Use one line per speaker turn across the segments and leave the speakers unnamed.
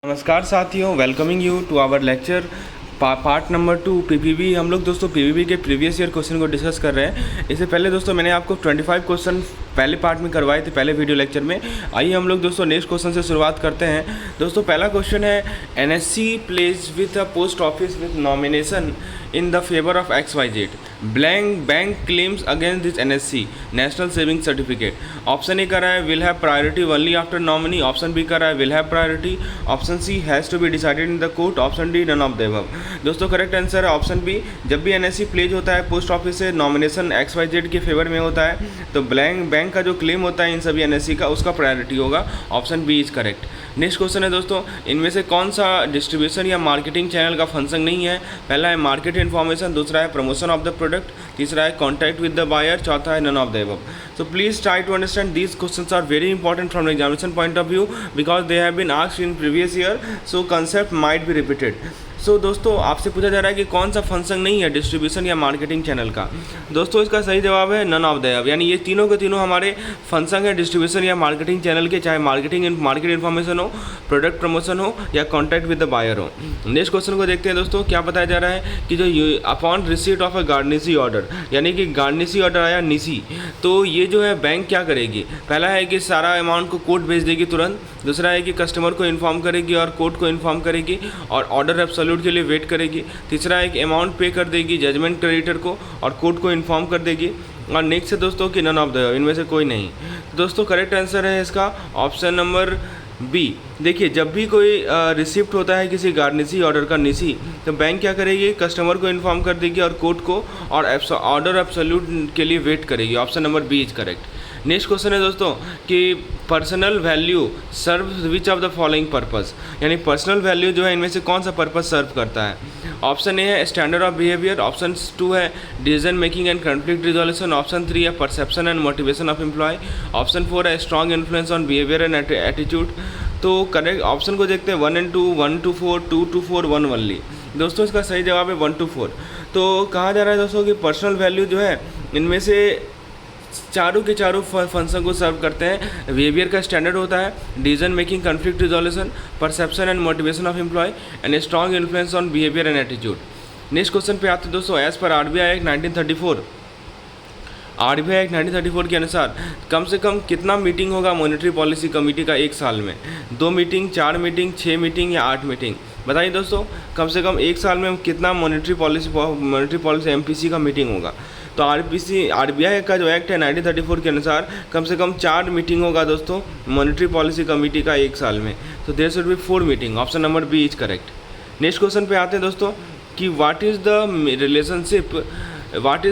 नमस्कार साथियों, welcoming you to our lecture part number 2 PPB. हम लोग दोस्तों पीपीबी के प्रीवियस ईयर क्वेश्चन को डिस्कस कर रहे हैं। इससे पहले दोस्तों मैंने आपको 25 क्वेश्चन पहले पार्ट में करवाए थे, पहले वीडियो लेक्चर में। आइए हम लोग दोस्तों नेक्स्ट क्वेश्चन से शुरुआत करते हैं। दोस्तों पहला क्वेश्चन है, NSC pledge with a post office with nomination in the favour of XYZ blank bank claims against this NSC national saving certificate. Option A कर रहा है will have priority only after nominee, option B कर रहा है will have priority, option C has to be decided in the court, option D none of the above. दोस्तों correct answer है option B. जब भी एनएससी प्लेज होता है post office से नॉमिनेशन XYZ के फेवर में होता है, तो बैंक का जो क्लेम होता है इन सभी एनएससी का, उसका प्रायोरिटी होगा। Option B is correct. Next question है दोस्तों, इनमें से कौन सा डिस्ट्रीब्यूशन या मार्केटिंग चैनल का फंक्शन नहीं है? पहला है मार्केट इन्फॉर्मेशन, दूसरा है प्रमोशन ऑफ द प्रोडक्ट, तीसरा है कॉन्टैक्ट विद द बायर, चौथा है none of the above. So please try to understand these questions are very important from the examination point of view because they have been asked in previous year, so concept might be repeated. सो दोस्तों आपसे पूछा जा रहा है कि कौन सा function नहीं है डिस्ट्रीब्यूशन या मार्केटिंग चैनल का। दोस्तों इसका सही जवाब है नन ऑफ द अबव, यानी ये तीनों के तीनों हमारे फंक्शन है डिस्ट्रीब्यूशन या मार्केटिंग चैनल के, चाहे मार्केट इन्फॉर्मेशन हो, प्रोडक्ट प्रमोशन हो या कॉन्टैक्ट विद द बायर हो। नेक्स्ट क्वेश्चन को देखते हैं दोस्तों। क्या बताया जा रहा है कि जो upon receipt of a garnishee order, यानी कि गार्डनेसी ऑर्डर आया निसी, तो ये जो है बैंक क्या करेगी? पहला है कि सारा अमाउंट को कोर्ट भेज देगी तुरंत, दूसरा है कि कस्टमर को इन्फॉर्म करेगी और कोर्ट को इन्फॉर्म करेगी और ऑर्डर एब्सोल्यूट के लिए वेट करेगी, तीसरा है कि अमाउंट पे कर देगी जजमेंट क्रेडिटर को और कोर्ट को इन्फॉर्म कर देगी, और नेक्स्ट है दोस्तों कि नन ऑफ द, इनमें से कोई नहीं। दोस्तों करेक्ट आंसर है इसका ऑप्शन नंबर बी। देखिए जब भी कोई रिसिप्ट होता है किसी गार्डनेसी ऑर्डर का निसी, तो बैंक क्या करेगी? कस्टमर को इन्फॉर्म कर देगी और कोर्ट को, और ऑर्डर एब्सोल्यूट के लिए वेट करेगी। Option number B is correct. Next question है दोस्तों कि personal value serve which of the following purpose, यानी पर्सनल वैल्यू जो है इनमें से कौन सा पर्पस सर्व करता है? ऑप्शन ए है स्टैंडर्ड ऑफ बिहेवियर, ऑप्शन 2 है decision making and conflict resolution, option 3 है perception and motivation of employ, option 4 है strong influence on behaviour and attitude. तो करेक्ट ऑप्शन को देखते हैं 1 and 2, 1 to 4, 2 to 4, 1 only। दोस्तों इसका सही जवाब है 1 to 4। तो कहा जा रहा है दोस्तों कि पर्सनल वैल्यू जो है इनमें से चारों के चारों फंक्शन को सर्व करते हैं। बिहेवियर का स्टैंडर्ड होता है, decision making, conflict resolution, perception and motivation of employ and strong influence on behaviour and attitude. Next question पे आते हैं दोस्तों। एज पर आरबीआई एक्ट 1934, आरबीआई एक्ट 1934 के अनुसार कम से कम कितना मीटिंग होगा मॉनेटरी पॉलिसी कमेटी का एक साल में? 2 मीटिंग, 4 मीटिंग, 6 मीटिंग या 8 मीटिंग? बताइए दोस्तों कम से कम एक साल में कितना मॉनेटरी पॉलिसी एमपीसी का मीटिंग होगा? तो आरबीआई का जो एक्ट है 1934 के अनुसार कम से कम 4 मीटिंग होगा दोस्तों मॉनेटरी पॉलिसी कमेटी का एक साल में, तो there should be 4 meeting. Option number B is correct. Next question पे आते हैं दोस्तों कि what is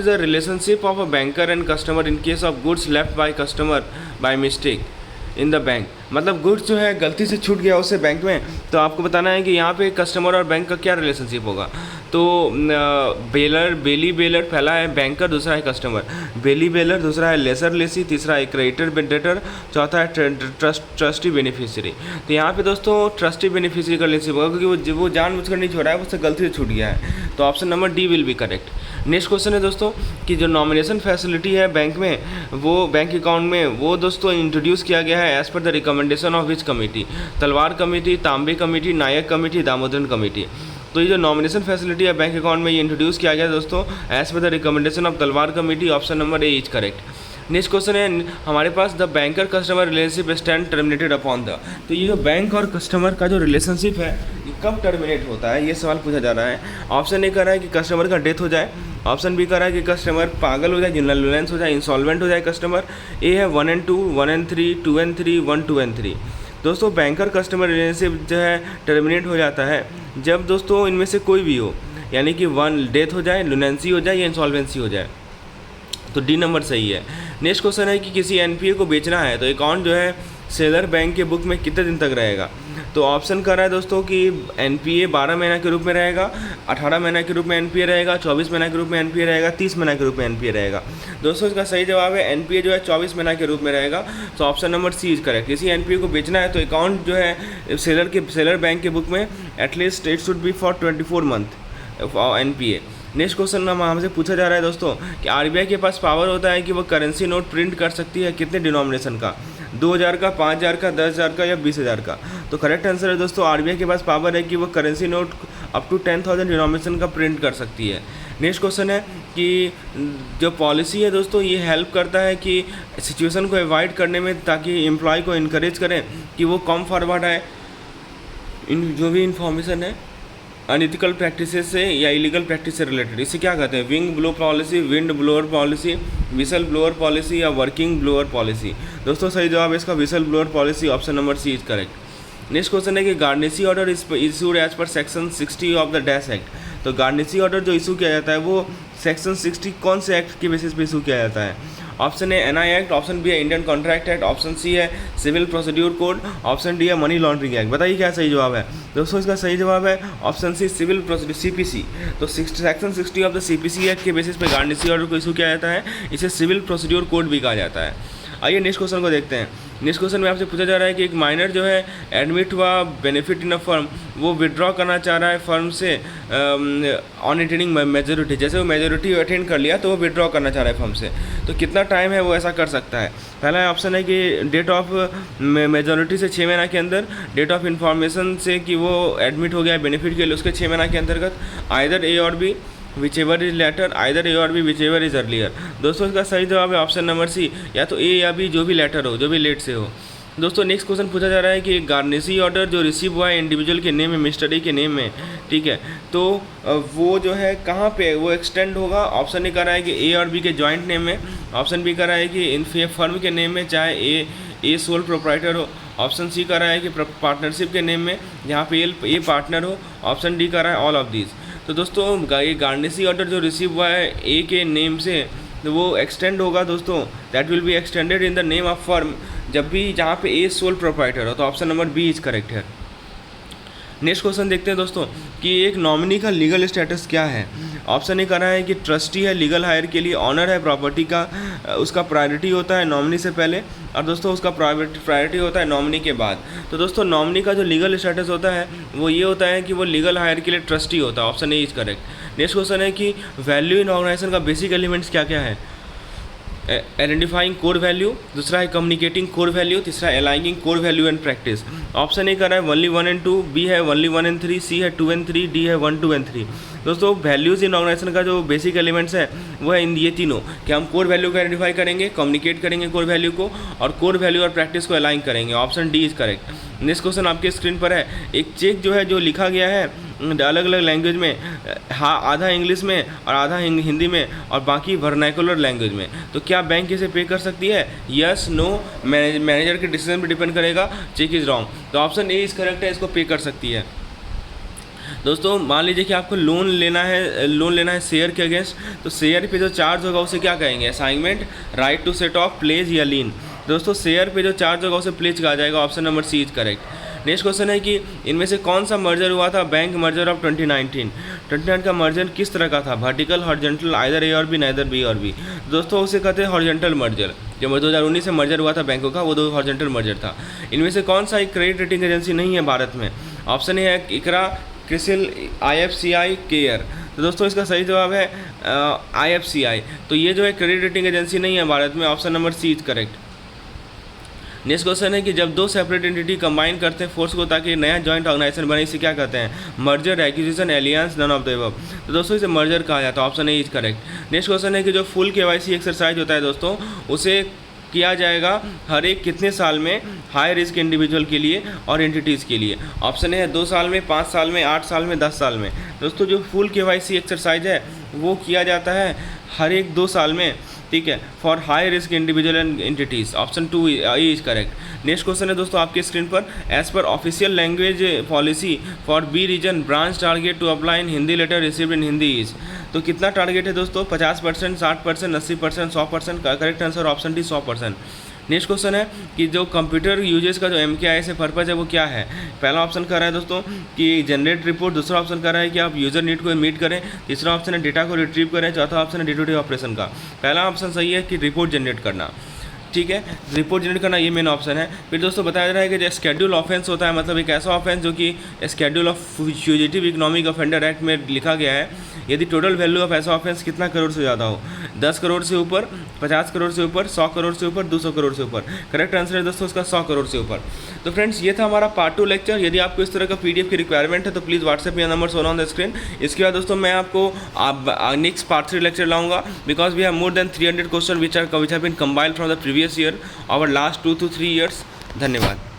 the relationship of a banker and customer in case of goods left by customer by mistake in the bank. मतलब goods जो है गलती से छूट गया उससे बैंक में, तो आपको बताना है कि यहाँ पे कस्टमर और बैंक का क्या रिलेशनशिप होगा। तो बेली बेलर पहला है बैंकर, दूसरा है कस्टमर, बेली बेलर, दूसरा है लेसर लेसी, तीसरा है क्रेडिटर डेटर, चौथा है ट्रस्टी बेनिफिशियरी। तो यहाँ पे दोस्तों ट्रस्टी बेनिफिशियरी का रिलेशनशिप होगा क्योंकि वो जानबूझकर नहीं छोड़ा है, उससे गलती से छूट गया है। तो option number D will be correct. Next question है दोस्तों कि जो नॉमिनेशन फैसिलिटी है बैंक में, वो बैंक अकाउंट में, वो दोस्तों इंट्रोड्यूस किया गया है as per the recommendation of which committee? Talwar committee, Tambe committee, Nayak committee, Damodaran committee. तो ये जो नॉमिनेशन फैसिलिटी है बैंक अकाउंट में, ये इंट्रोड्यूस किया गया दोस्तों as per the recommendation of Talwar committee. Option number A is correct. Next question है हमारे पास the banker customer relationship stand terminated upon the. तो ये जो बैंक और कस्टमर का जो रिलेशनशिप है ये कब टर्मिनेट होता है, ये सवाल पूछा जा रहा है। ऑप्शन ए कर रहा है कि कस्टमर का डेथ हो जाए, ऑप्शन बी कर रहा है कि कस्टमर पागल हो जाए, लुलेंस हो जाए, इंसॉल्वेंट हो जाए कस्टमर। ए है 1 and 2, 1 and 3, 2 and 3, 1, 2 and 3। दोस्तों बैंकर कस्टमर रिलेशनशिप जो है टर्मिनेट हो जाता है जब दोस्तों इनमें से कोई भी हो, यानी कि 1 डेथ हो जाए, लुनेंसी हो जाए या इंसॉल्वेंसी हो जाए। तो डी नंबर सही है। नेक्स्ट क्वेश्चन है कि किसी एनपीए को बेचना है तो अकाउंट जो है सेलर बैंक के बुक में कितने दिन तक रहेगा? तो ऑप्शन कर रहा है दोस्तों कि एनपीए 12 महीना के रूप में रहेगा, 18 महीना के रूप में एनपीए रहेगा, 24 महीना के रूप में एनपीए रहेगा, 30 महीना के रूप में एनपीए रहेगा। दोस्तों इसका सही जवाब है एनपीए जो है 24 महीना के रूप में रहेगा। तो option number C is correct. किसी एनपीए को बेचना है तो अकाउंट जो है सेलर बैंक के बुक में at least it should be for 24 month NPA. Next question हमसे पूछा जा रहा है दोस्तों कि आरबीआई के पास पावर होता है कि वो करेंसी नोट प्रिंट कर सकती है कितने डिनोमिनेशन का? 2000 का, 5000 का, 10,000 का या 20,000 का। तो करेक्ट आंसर है दोस्तों, आरबीआई के पास पावर है कि वो currency note up to 10,000 denomination का प्रिंट कर सकती है। नेक्स्ट क्वेश्चन है कि जो पॉलिसी है दोस्तों ये हेल्प करता है कि सिचुएशन को अवॉइड करने में, ताकि एम्प्लॉय को इनकरेज करें कि वो कम फॉरवर्ड आए इन जो भी इंफॉर्मेशन है अनइथिकल प्रैक्टिसेस से या इलीगल प्रैक्टिस से रिलेटेड। इसे क्या कहते हैं? Wing blow policy, wind blower policy, whistle blower policy या वर्किंग ब्लोअर पॉलिसी। दोस्तों सही जवाब है इसका whistle blower policy, option number C is correct. Next question है कि garnishee order issued as per section 60 of the dash act. तो garnishee order जो इशू किया जाता है वो सेक्शन 60 कौन से एक्ट के बेसिस पे इशू किया जाता है? Option A NI act, option B है Indian contract act, option C है civil procedure code, option D है मनी लॉन्ड्रिंग एक्ट। बताइए क्या सही जवाब है? दोस्तों इसका सही जवाब है option C civil procedure CPC. तो section 60 of the CPC act के बेसिस पे गार्नेसी ऑर्डर को इशू किया जाता है, इसे सिविल प्रोसीड्यूर कोड भी कहा जाता है। आइए नेक्स्ट क्वेश्चन को देखते हैं। नेक्स्ट क्वेश्चन में आपसे पूछा जा रहा है कि एक माइनर जो है एडमिट हुआ बेनिफिट इन अ फर्म, वो विड्रॉ करना चाह रहा है फर्म से ऑन अटेनिंग मेजोरिटी। जैसे वो मेजोरिटी अटेंड कर लिया तो वो विड्रॉ करना चाह रहा है फर्म से, तो कितना टाइम है वो ऐसा कर सकता है? पहला ऑप्शन है कि डेट ऑफ मेजोरिटी से 6 महीना के अंदर, डेट ऑफ इन्फॉर्मेशन से कि वो एडमिट हो गया बेनिफिट के लिए उसके 6 महीना के अंतर्गत, आइदर ए और B whichever is later, either A और बी विचेवर इज अर्लियर। दोस्तों इसका सही जवाब है ऑप्शन नंबर सी, या तो ए या बी, जो भी लेटर हो, जो भी लेट से हो। दोस्तों नेक्स्ट क्वेश्चन पूछा जा रहा है कि गार्नेसी ऑर्डर जो रिसीव हुआ है इंडिविजुअल के नेम में, मिस्टर ए के नेम में, ठीक है, तो वो जो है कहाँ पे वो एक्सटेंड होगा? ऑप्शन ए कर रहा है कि ए और बी के जॉइंट नेम में, ऑप्शन बी कर रहा है कि इन फर्म के नेम में, चाहे ए सोल प्रोप्राइटर हो, ऑप्शन सी कर रहा है कि पार्टनरशिप के नेम में जहाँ पे ए पार्टनर हो, ऑप्शन डी कर रहा है ऑल ऑफ दीज। तो दोस्तों ये गार्नेसी ऑर्डर जो रिसीव हुआ है ए के नेम से, तो वो एक्सटेंड होगा दोस्तों, that will be extended in the name of firm, जब भी जहाँ पे ए सोल प्रोप्राइटर हो। तो option number B is correct है। नेक्स्ट क्वेश्चन देखते हैं दोस्तों कि एक नॉमिनी का लीगल स्टेटस क्या है। ऑप्शन ए कर रहा है कि ट्रस्टी है, लीगल हायर के लिए ऑनर है, प्रॉपर्टी का उसका प्रायोरिटी होता है नॉमिनी से पहले, और दोस्तों उसका प्रायोरिटी होता है नॉमिनी के बाद। तो दोस्तों नॉमिनी का जो लीगल स्टेटस होता है वो ये होता है कि वो लीगल हायर के लिए ट्रस्टी होता है, option A is correct. Next question है कि वैल्यू इन ऑर्गेनाइजेशन का बेसिक एलिमेंट्स क्या क्या है? आइडेंटिफाइंग कोर वैल्यू, दूसरा है कम्युनिकेटिंग कोर वैल्यू, तीसरा aligning core value and practice. Option A कर रहा है ओनली 1 and 2, बी है ओनली 1 and 3, सी है 2 and 3, डी है 1, 2 and 3। दोस्तों वैल्यूज़ इन ऑर्गेनाइजेशन का जो बेसिक एलिमेंट्स है वो है इन ये तीनों, कि हम कोर वैल्यू को आइडेंटिफाई करेंगे, कम्युनिकेट करेंगे कोर वैल्यू को, और कोर वैल्यू और प्रैक्टिस को अलाइन करेंगे। Option D is correct. Next question आपके स्क्रीन पर है, एक चेक जो है जो लिखा गया है अलग अलग लैंग्वेज में, आधा इंग्लिश में और आधा हिंदी में और बाकी वर्नाकुलर लैंग्वेज में, तो क्या बैंक इसे पे कर सकती है? यस, नो, मैनेजर के डिसीजन पर डिपेंड करेगा, चेक इज़ रॉन्ग। तो ऑप्शन ए इज करेक्ट है, इसको पे कर सकती है। दोस्तों मान लीजिए कि आपको लोन लेना है शेयर के अगेंस्ट, तो शेयर पे जो चार्ज होगा उसे क्या कहेंगे? Assignment, right to set off, pledge या लीन। दोस्तों शेयर पे जो चार्ज होगा उसे प्लेज कहा जाएगा, option number C is correct. Next question है कि इनमें से कौन सा मर्जर हुआ था? बैंक मर्जर ऑफ 2019 का मर्जर किस तरह का था? वर्टिकल, हॉरिजॉन्टल, आइदर ए और बी, नाइदर बी और बी। दोस्तों उसे कहते हैं हॉरिजॉन्टल मर्जर। जब 2019 से मर्जर हुआ था बैंकों का, वो दो हॉरिजॉन्टल मर्जर था। इनमें से कौन सा एक क्रेडिट रेटिंग एजेंसी नहीं है भारत में? ऑप्शन ए है इकरा, क्रिसिल, IFCI, केयर। तो दोस्तों इसका सही जवाब है IFCI। तो ये जो है क्रेडिट रेटिंग एजेंसी नहीं है भारत में, option number C is correct. Next question है कि जब दो सेपरेट एंटिटी कंबाइन करते हैं फोर्स को ताकि नया जॉइंट ऑर्गेनाइजेशन बने, इसे क्या कहते हैं? Merger, acquisition, alliance, none of the above. तो दोस्तों इसे मर्जर कहा जाता है, option A is correct. Next question है कि जो फुल KYC एक्सरसाइज होता है दोस्तों, उसे किया जाएगा हर एक कितने साल में हाई रिस्क इंडिविजुअल के लिए और एंटिटीज़ के लिए? ऑप्शन है 2 साल में, 5 साल में, 8 साल में, 10 साल में। दोस्तों जो फुल KYC एक्सरसाइज है वो किया जाता है हर एक 2 साल में, ठीक है, for high risk individual and entities, option 2 is correct. Next question है दोस्तों आपके स्क्रीन पर, as per official language policy for B region branch target to apply in Hindi letter received in Hindi is. तो कितना टारगेट है दोस्तों? 50%, 60%, 80%, 100%। का correct answer option D 100%। Next question है कि जो कंप्यूटर यूजेस का जो MKI से पर्पज़ है वो क्या है? पहला ऑप्शन कर रहा है दोस्तों कि जनरेट रिपोर्ट, दूसरा ऑप्शन कर रहा है कि आप यूज़र नीड को मीट करें, तीसरा ऑप्शन है डेटा को रिट्रीव करें, चौथा ऑप्शन है डे टू डे ऑपरेशन का। पहला ऑप्शन सही है कि रिपोर्ट जनरेट करना, ठीक है, रिपोर्ट जनरेट करना ये मेन ऑप्शन है। फिर दोस्तों बताया जा रहा है कि जो स्केड्यूल ऑफेंस होता है, मतलब एक ऐसा ऑफेंस जो कि schedule of fugitive economic offender act में लिखा गया है, यदि टोटल वैल्यू ऑफ ऐसा ऑफेंस कितना करोड़ से ज़्यादा हो, 10 करोड़ से ऊपर, 50 करोड़ से ऊपर, 100 करोड़ से ऊपर, 200 करोड़ से ऊपर। करेक्ट आंसर है दोस्तों उसका 100 करोड़ से ऊपर। तो फ्रेंड्स ये था हमारा पार्ट 2 लेक्चर। यदि आपको इस तरह का पीडीएफ की रिक्वायरमेंट है तो प्लीज़ व्हाट्सएप में number show on the screen. इसके बाद दोस्तों मैं आपको नेक्स्ट पार्ट 3 लेक्चर लाऊंगा, because we have more than 300 question which have been compiled from the previous year, our last 2 to 3 years। धन्यवाद।